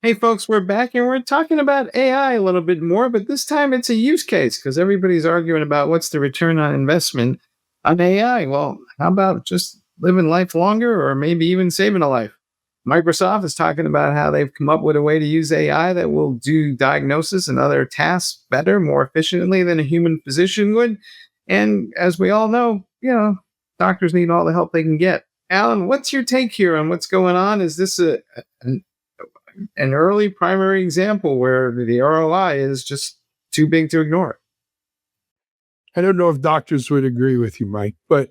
Hey, folks, we're back and we're talking about AI a little bit more, but this time it's a use case because everybody's arguing about what's the return on investment on AI. Well, how about just living life longer or maybe even saving a life? Microsoft is talking about how they've come up with a way to use AI that will do diagnosis and other tasks better, more efficiently than a human physician would. And as we all know, doctors need all the help they can get. Alan, what's your take here on what's going on? Is this an early primary example where the ROI is just too big to ignore? I don't know if doctors would agree with you, Mike, but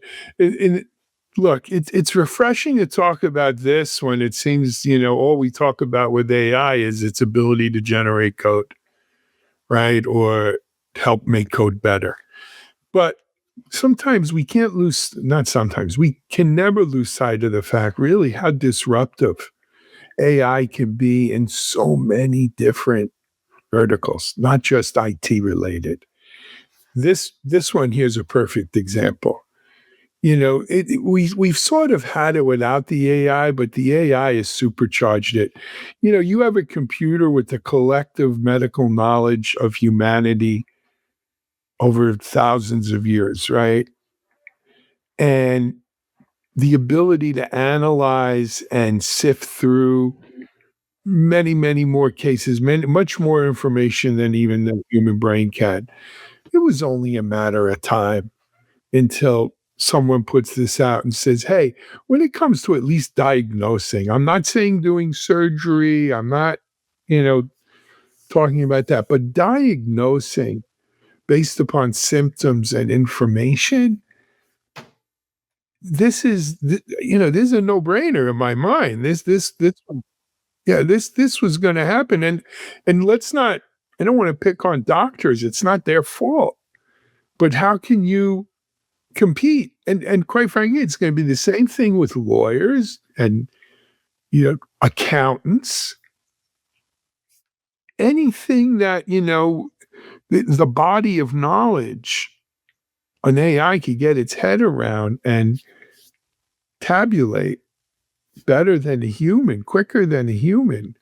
look, it's refreshing to talk about this when it seems, all we talk about with AI is its ability to generate code, right? Or help make code better. But sometimes we can't lose, not sometimes, we can never lose sight of the fact really how disruptive AI can be in so many different verticals, not just IT related. This one here's a perfect example. We've sort of had it without the AI, but the AI has supercharged it. You have a computer with the collective medical knowledge of humanity over thousands of years, right? And the ability to analyze and sift through many, many more cases, much more information than even the human brain can. It was only a matter of time until someone puts this out and says, hey, when it comes to at least diagnosing, I'm not saying doing surgery, I'm not, you know, talking about that, but diagnosing based upon symptoms and information, this is a no-brainer in my mind. This was going to happen. And let's not, I don't want to pick on doctors. It's not their fault. But how can you compete? And quite frankly, it's going to be the same thing with lawyers and accountants. Anything that, the body of knowledge an AI could get its head around and tabulate better than a human, quicker than a human,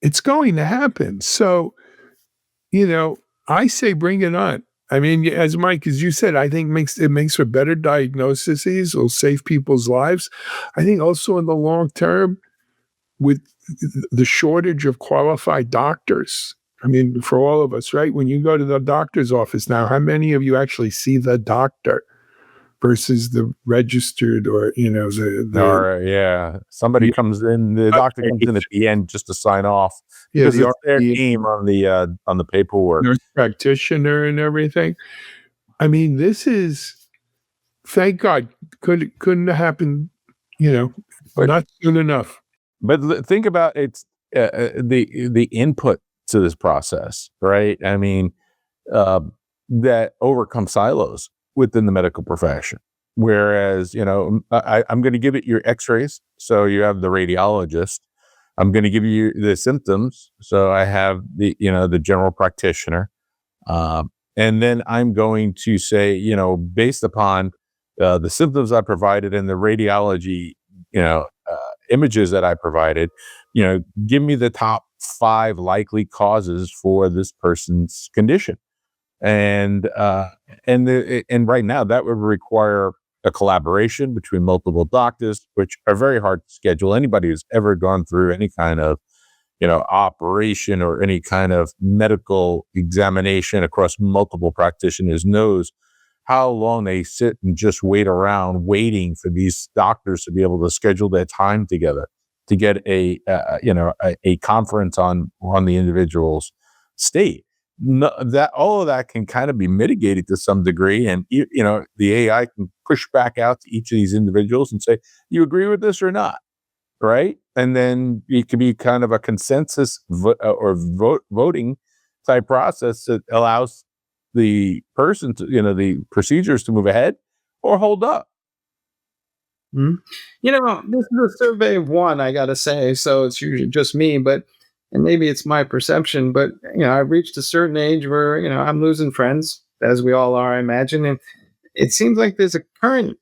it's going to happen. So, I say bring it on. I mean, as Mike, as you said, I think it makes for better diagnoses. It'll save people's lives. I think also in the long term, with the shortage of qualified doctors. I mean, for all of us, right? When you go to the doctor's office now, how many of you actually see the doctor versus the registered or, Or yeah, somebody comes in, the doctor comes in at the end just to sign off because it's their name on the paperwork. Nurse practitioner and everything. I mean, this is, thank God, couldn't have happened, but not soon enough. But think about the input to this process, right? I mean, that overcome silos within the medical profession. Whereas, I'm going to give it your x-rays. So you have the radiologist. I'm going to give you the symptoms. So I have the general practitioner. And then I'm going to say, based upon the symptoms I provided and the radiology, images that I provided, give me the top 5 likely causes for this person's condition. And right now that would require a collaboration between multiple doctors, which are very hard to schedule. Anybody who's ever gone through any kind of, operation or any kind of medical examination across multiple practitioners knows how long they sit and just wait around waiting for these doctors to be able to schedule their time together to get a conference on the individual's state. No, that all of that can kind of be mitigated to some degree, and the AI can push back out to each of these individuals and say, "You agree with this or not?" Right, and then it could be kind of a consensus voting type process that allows the person to, the procedures to move ahead or hold up. Hmm. This is a survey of one, I got to say, so it's usually just me, and maybe it's my perception, but I've reached a certain age where I'm losing friends, as we all are, I imagine, and it seems like there's a current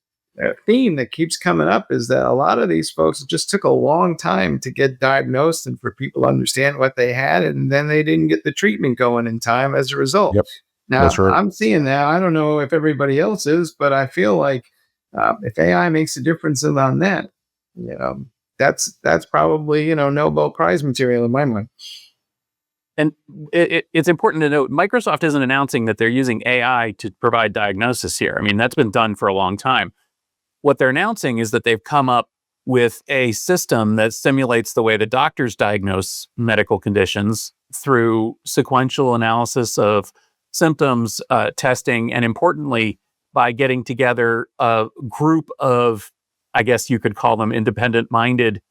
theme that keeps coming up is that a lot of these folks just took a long time to get diagnosed and for people to understand what they had, and then they didn't get the treatment going in time as a result. Yep, that's Now, right. I'm seeing that. I don't know if everybody else is, but I feel like if AI makes a difference on that, you know, that's probably Nobel Prize material in my mind. And it's important to note, Microsoft isn't announcing that they're using AI to provide diagnosis here. I mean, that's been done for a long time. What they're announcing is that they've come up with a system that simulates the way that doctors diagnose medical conditions through sequential analysis of symptoms, testing, and importantly, by getting together a group of, I guess you could call them independent-minded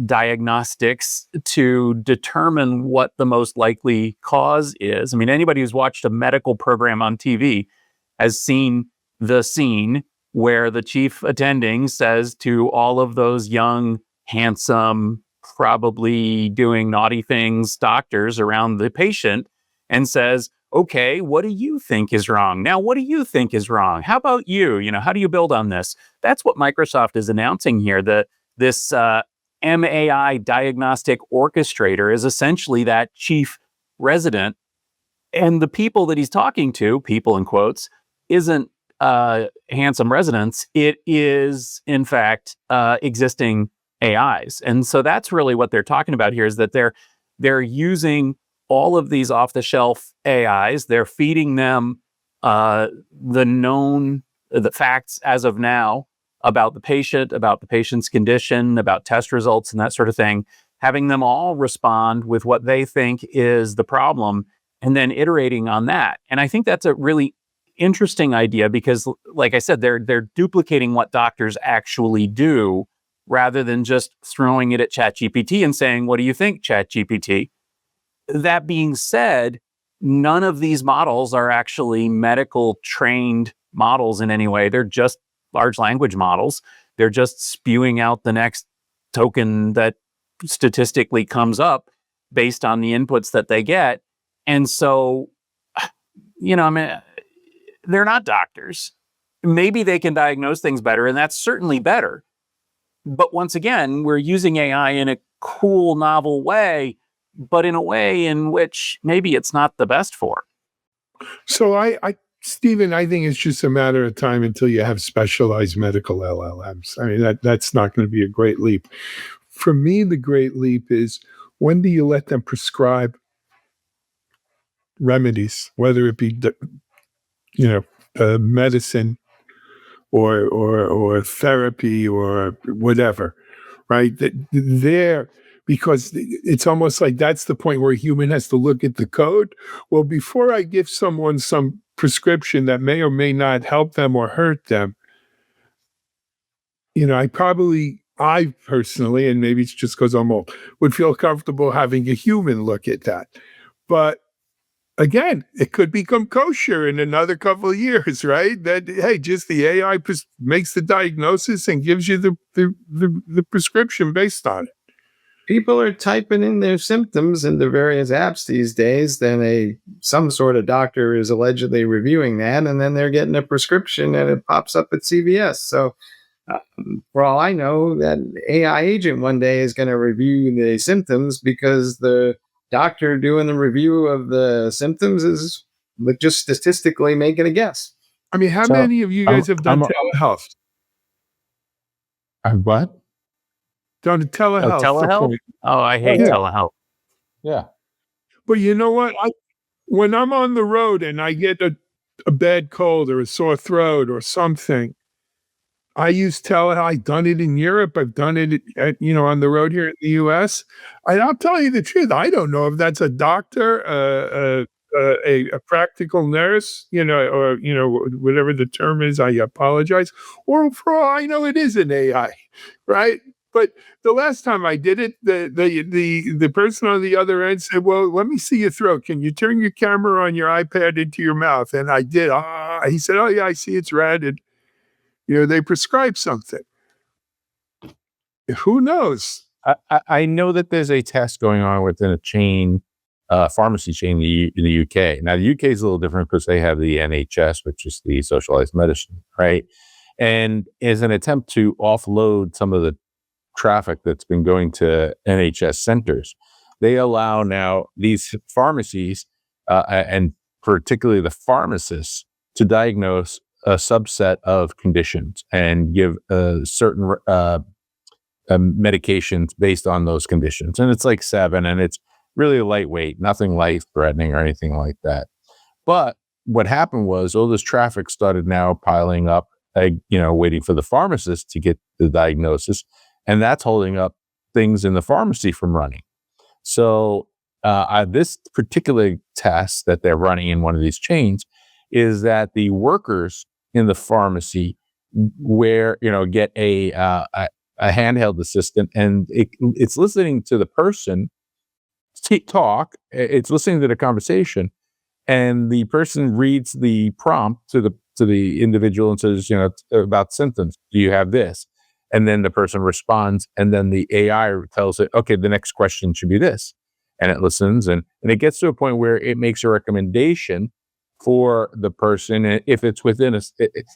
diagnostics to determine what the most likely cause is. I mean, anybody who's watched a medical program on TV has seen the scene where the chief attending says to all of those young, handsome, probably doing naughty things doctors around the patient and says, okay, what do you think is wrong? Now, what do you think is wrong? How about you? How do you build on this? That's what Microsoft is announcing here. This MAI diagnostic orchestrator is essentially that chief resident. And the people that he's talking to, people in quotes, isn't handsome residents. It is, in fact, existing AIs. And so that's really what they're talking about here, is that they're using all of these off-the-shelf AIs. They're feeding them the facts as of now about the patient, about the patient's condition, about test results and that sort of thing, having them all respond with what they think is the problem, and then iterating on that. And I think that's a really interesting idea because, like I said, they're duplicating what doctors actually do rather than just throwing it at ChatGPT and saying, what do you think, ChatGPT? That being said, none of these models are actually medical trained models in any way. They're just large language models. They're just spewing out the next token that statistically comes up based on the inputs that they get. And so, I mean, they're not doctors. Maybe they can diagnose things better, and that's certainly better. But once again, we're using AI in a cool, novel way, but in a way in which maybe it's not the best for. So Stephen, I think it's just a matter of time until you have specialized medical LLMs. I mean, that's not going to be a great leap. For me, the great leap is, when do you let them prescribe remedies, whether it be medicine or therapy or whatever, right? Because it's almost like that's the point where a human has to look at the code. Well, before I give someone some prescription that may or may not help them or hurt them, I personally, and maybe it's just because I'm old, would feel comfortable having a human look at that. But again, it could become kosher in another couple of years, right? That, hey, just the AI makes the diagnosis and gives you the prescription based on it. People are typing in their symptoms into various apps these days. Then some sort of doctor is allegedly reviewing that, and then they're getting a prescription, and it pops up at CVS. So, for all I know, that AI agent one day is going to review the symptoms because the doctor doing the review of the symptoms is just statistically making a guess. I mean, how So, many of you guys have done telehealth? What? Done telehealth. Telehealth? Oh, I hate telehealth. Yeah. But you know what? When I'm on the road and I get a bad cold or a sore throat or something, I use telehealth. I've done it in Europe. I've done it on the road here in the US. I'll tell you the truth. I don't know if that's a doctor, a practical nurse, or whatever the term is. I apologize. Or for all I know, it is an AI, right? But the last time I did it, the person on the other end said, "Well, let me see your throat. Can you turn your camera on your iPad into your mouth?" And I did. He said, "Oh yeah, I see it's red." And they prescribe something. Who knows? I know that there's a test going on within a chain pharmacy chain in the UK. Now, the UK is a little different because they have the NHS, which is the socialized medicine, right? And as an attempt to offload some of the traffic that's been going to NHS centers, they allow now these pharmacies and particularly the pharmacists to diagnose a subset of conditions and give certain medications based on those conditions. And it's like 7, and it's really lightweight, nothing life-threatening or anything like that. But what happened was all this traffic started now piling up, waiting for the pharmacist to get the diagnosis, and that's holding up things in the pharmacy from running. So this particular test that they're running in one of these chains is that the workers in the pharmacy get a handheld assistant, and it's listening to the person talk. It's listening to the conversation, and the person reads the prompt to the individual and says, about symptoms. Do you have this? And then the person responds, and then the AI tells it, okay, the next question should be this. And it listens, and it gets to a point where it makes a recommendation for the person. And if it's within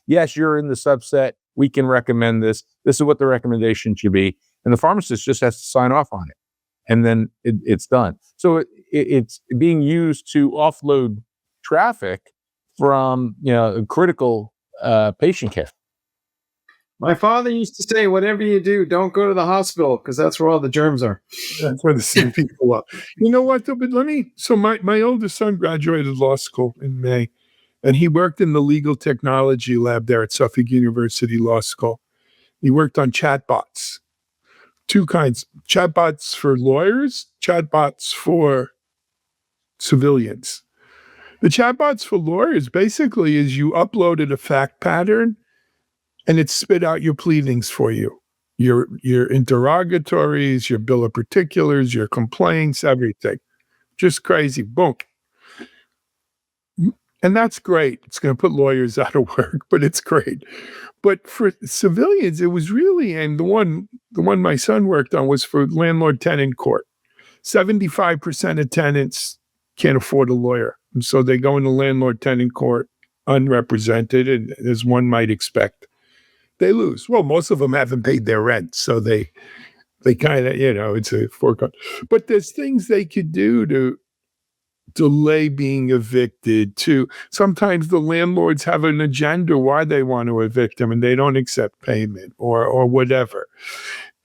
yes, you're in the subset, we can recommend this. This is what the recommendation should be. And the pharmacist just has to sign off on it. And then it's done. So it's being used to offload traffic from, critical patient care. My father used to say, whatever you do, don't go to the hospital because that's where all the germs are. That's where the sick people are. You know what, though? But my oldest son graduated law school in May, and he worked in the legal technology lab there at Suffolk University Law School. He worked on chatbots, 2 kinds, chatbots for lawyers, chatbots for civilians. The chatbots for lawyers basically is you uploaded a fact pattern and it spit out your pleadings for you, your interrogatories, your bill of particulars, your complaints, everything. Just crazy. Boom. And that's great. It's going to put lawyers out of work, but it's great. But for civilians, it was really, and the one my son worked on was for landlord-tenant court. 75% of tenants can't afford a lawyer. And so they go into landlord-tenant court unrepresented, and as one might expect, they lose. Well, most of them haven't paid their rent, so they kind of, it's a foregone. But there's things they could do to delay being evicted too. Sometimes the landlords have an agenda why they want to evict them and they don't accept payment or whatever.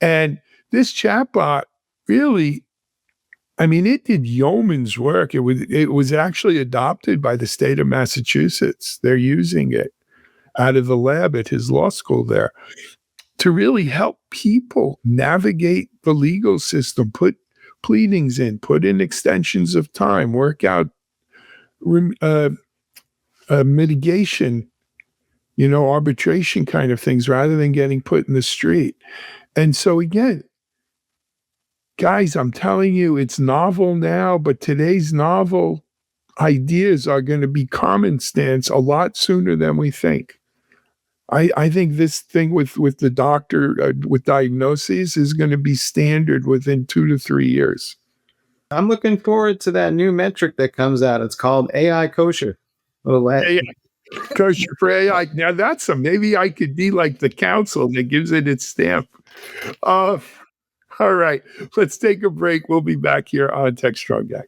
And this chatbot really, it did yeoman's work. It was actually adopted by the state of Massachusetts. They're using it out of the lab at his law school there to really help people navigate the legal system, put pleadings in, put in extensions of time, work out mitigation, arbitration kind of things rather than getting put in the street. And so again, guys, I'm telling you, it's novel now, but today's novel ideas are going to be common sense a lot sooner than we think. I think this thing with the doctor, with diagnoses is going to be standard within 2 to 3 years. I'm looking forward to that new metric that comes out. It's called AI kosher. AI kosher for AI. Now maybe I could be like the council that gives it its stamp. All right, let's take a break. We'll be back here on Techstrong Gang.